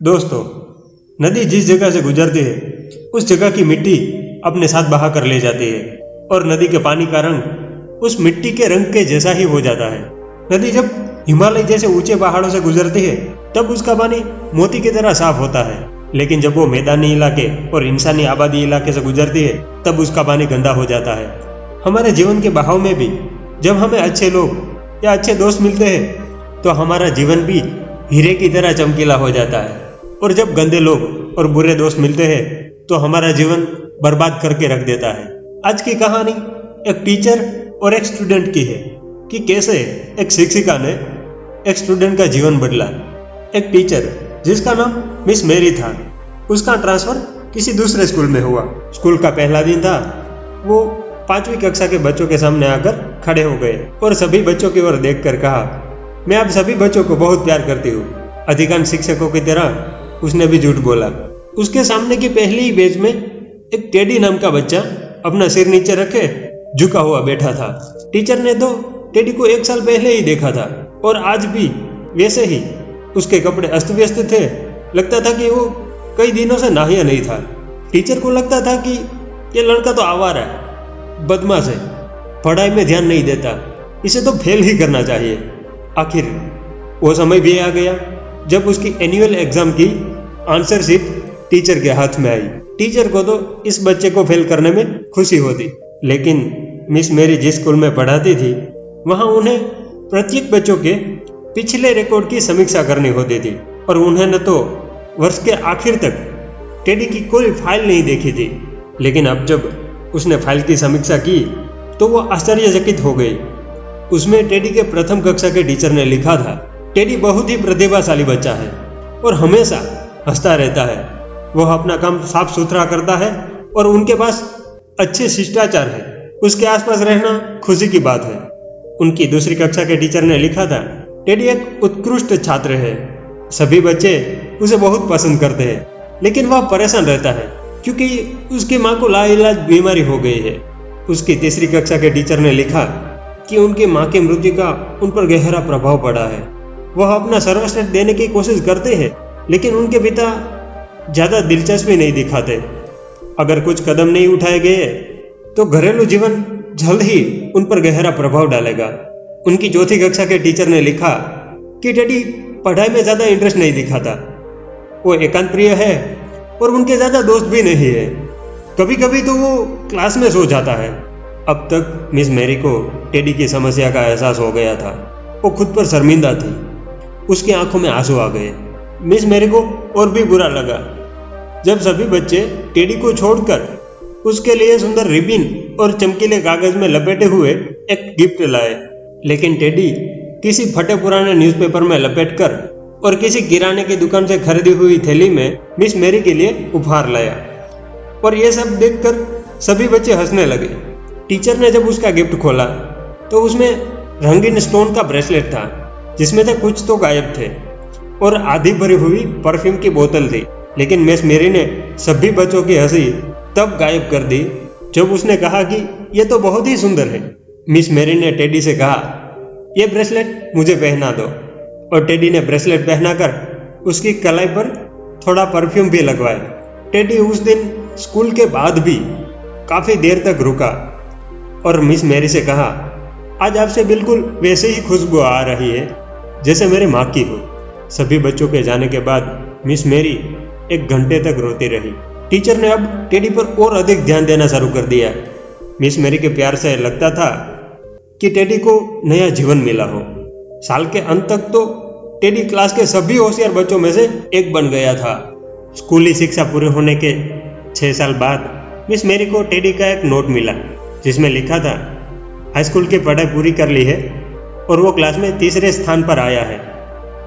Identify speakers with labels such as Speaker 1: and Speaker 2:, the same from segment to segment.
Speaker 1: दोस्तों, नदी जिस जगह से गुजरती है उस जगह की मिट्टी अपने साथ बहा कर ले जाती है और नदी के पानी का रंग उस मिट्टी के रंग के जैसा ही हो जाता है। नदी जब हिमालय जैसे ऊंचे पहाड़ों से गुजरती है तब उसका पानी मोती की तरह साफ होता है, लेकिन जब वो मैदानी इलाके और इंसानी आबादी इलाके से गुजरती है तब उसका पानी गंदा हो जाता है। हमारे जीवन के बहाव में भी जब हमें अच्छे लोग या अच्छे दोस्त मिलते हैं तो हमारा जीवन भी हीरे की तरह चमकीला हो जाता है, और जब गंदे लोग और बुरे दोस्त मिलते हैं तो हमारा जीवन बर्बाद करके रख देता है। आज की कहानी एक टीचर और एक स्टूडेंट की है कि कैसे एक शिक्षिका ने एक स्टूडेंट का जीवन बदला। एक टीचर जिसका नाम मिस मैरी था, उसका ट्रांसफर किसी दूसरे स्कूल में हुआ। स्कूल का पहला दिन था। वो 5वीं कक्षा के बच्चों के सामने आकर खड़े हो गए और सभी बच्चों की ओर देखकर कहा, मैं आप सभी बच्चों को बहुत प्यार करती हूँ। अधिकांश शिक्षकों की तरह उसने भी झूठ बोला। उसके सामने की पहली ही बेंच में एक टेडी नाम का बच्चा अपना सिर नीचे रखे झुका हुआ बैठा था। टीचर ने तो टेडी को 1 साल पहले ही देखा था और आज भी वैसे ही उसके कपड़े अस्त व्यस्त थे। लगता था कि वो कई दिनों से नहाया नहीं था। टीचर को लगता था कि ये लड़का तो आवारा है, बदमाश है, पढ़ाई में ध्यान नहीं देता, इसे तो फेल ही करना चाहिए। आखिर वो समय भी आ गया जब उसकी एनुअल एग्जाम की आंसर शीट टीचर के हाथ में आई। टीचर को तो इस बच्चे को फेल करने में खुशी होती, लेकिन मिस मैरी जिस स्कूल में पढ़ाती थी वहां उन्हें प्रत्येक बच्चों के पिछले रिकॉर्ड की समीक्षा करनी होती थी, और उन्होंने तो वर्ष के आखिर तक टेडी की कोई फाइल नहीं देखी थी। लेकिन अब जब उसने फाइल की समीक्षा की तो वो आश्चर्यचकित हो गई। उसमें टेडी के प्रथम कक्षा के टीचर ने लिखा था, टेडी बहुत ही प्रतिभाशाली बच्चा है और हमेशा हंसता रहता है। वह अपना काम साफ सुथरा करता है और उनके पास अच्छे शिष्टाचार है। उसके आसपास रहना खुशी की बात है। उनकी दूसरी कक्षा के टीचर ने लिखा था, टेडी एक उत्कृष्ट छात्र है। सभी बच्चे उसे बहुत पसंद करते हैं, लेकिन वह परेशान रहता है क्योंकि उसकी माँ को लाइलाज बीमारी हो गई है। उसकी तीसरी कक्षा के टीचर ने लिखा कि उनकी माँ की मृत्यु का उन पर गहरा प्रभाव पड़ा है। वह अपना सर्वश्रेष्ठ देने की कोशिश करते हैं, लेकिन उनके पिता ज्यादा दिलचस्पी नहीं दिखाते। अगर कुछ कदम नहीं उठाए गए तो घरेलू जीवन जल्द ही उन पर गहरा प्रभाव डालेगा। उनकी चौथी कक्षा के टीचर ने लिखा कि टेडी पढ़ाई में ज्यादा इंटरेस्ट नहीं दिखाता। वो एकांत प्रिय है और उनके ज्यादा दोस्त भी नहीं है। कभी कभी तो वो क्लास में सो जाता है। अब तक मिस मैरी को टेडी की समस्या का एहसास हो गया था। वो खुद पर शर्मिंदा थी। उसकी आंखों में आंसू आ गए। मिस मैरी को और भी बुरा लगा जब सभी बच्चे टेडी को छोड़कर उसके लिए सुंदर रिबिन और चमकीले कागज में लपेटे हुए एक गिफ्ट लाए, लेकिन टेडी किसी फटे पुराने न्यूज़पेपर में लपेटकर और किसी किराने की दुकान से खरीदी हुई थैली में मिस मैरी के लिए उपहार लाया। और ये सब देखकर सभी बच्चे हंसने लगे। टीचर ने जब उसका गिफ्ट खोला तो उसमें रंगीन स्टोन का ब्रेसलेट था, जिसमें से कुछ तो गायब थे, और आधी भरी हुई परफ्यूम की बोतल थी। लेकिन मिस मैरी ने सभी बच्चों की हंसी तब गायब कर दी जब उसने कहा कि यह तो बहुत ही सुंदर है। मिस मैरी ने टेडी से कहा, यह ब्रेसलेट मुझे पहना दो, और टेडी ने ब्रेसलेट पहनाकर उसकी कलाई पर थोड़ा परफ्यूम भी लगवाया। टेडी उस दिन स्कूल के बाद भी काफी देर तक रुका और मिस मैरी से कहा, आज आपसे बिल्कुल वैसे ही खुशबू आ रही है जैसे मेरे माँ की हो। सभी बच्चों के जाने के बाद मिस मैरी 1 घंटे तक रोती रही। टीचर ने अब टेडी पर और अधिक ध्यान देना शुरू कर दिया। मिस मैरी के प्यार से लगता था कि टेडी को नया जीवन मिला हो। साल के अंत तक तो टेडी क्लास के सभी होशियार बच्चों में से एक बन गया था। स्कूली शिक्षा पूरे होने के 6 साल बाद मिस मैरी को टेडी का एक नोट मिला, जिसमें लिखा था, हाई स्कूल की पढ़ाई पूरी कर ली है और वो क्लास में 3रे स्थान पर आया है,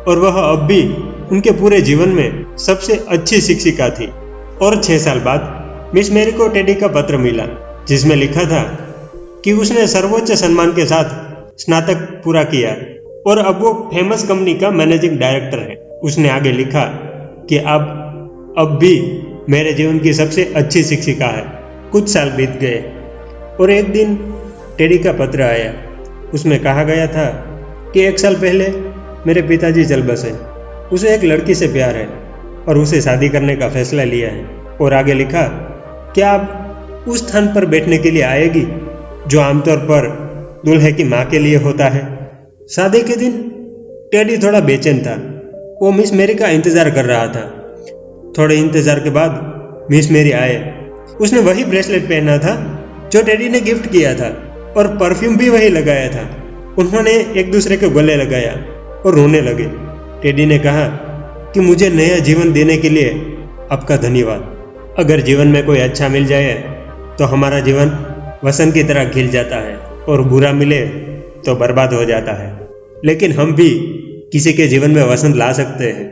Speaker 1: और वह अब भी उनके पूरे जीवन में सबसे अच्छी शिक्षिका थी। और 6 साल बाद मिस मैरी को टेडी का पत्र मिला, जिसमें लिखा था कि उसने सर्वोच्च सम्मान के साथ स्नातक पूरा किया और अब वो फेमस कंपनी का मैनेजिंग डायरेक्टर है। उसने आगे लिखा कि अब भी मेरे जीवन की सबसे अच्छी शिक्षिका है। कुछ साल बीत गए और एक दिन टेडी का पत्र आया। उसमें कहा गया था कि 1 साल पहले मेरे पिताजी चल बसे। उसे एक लड़की से प्यार है और उसे शादी करने का फैसला लिया है। और आगे लिखा, क्या आप उस स्थान पर बैठने के लिए आएगी जो आमतौर पर दूल्हे की माँ के लिए होता है। शादी के दिन टेडी थोड़ा बेचैन था। वो मिस मैरी का इंतजार कर रहा था। थोड़े इंतजार के बाद मिस मैरी आए। उसने वही ब्रेसलेट पहना था जो टेडी ने गिफ्ट किया था और परफ्यूम भी वही लगाया था। उन्होंने एक दूसरे को गले लगाया और रोने लगे। टेडी ने कहा कि मुझे नया जीवन देने के लिए आपका धन्यवाद। अगर जीवन में कोई अच्छा मिल जाए तो हमारा जीवन वसंत की तरह खिल जाता है और बुरा मिले तो बर्बाद हो जाता है, लेकिन हम भी किसी के जीवन में वसंत ला सकते हैं।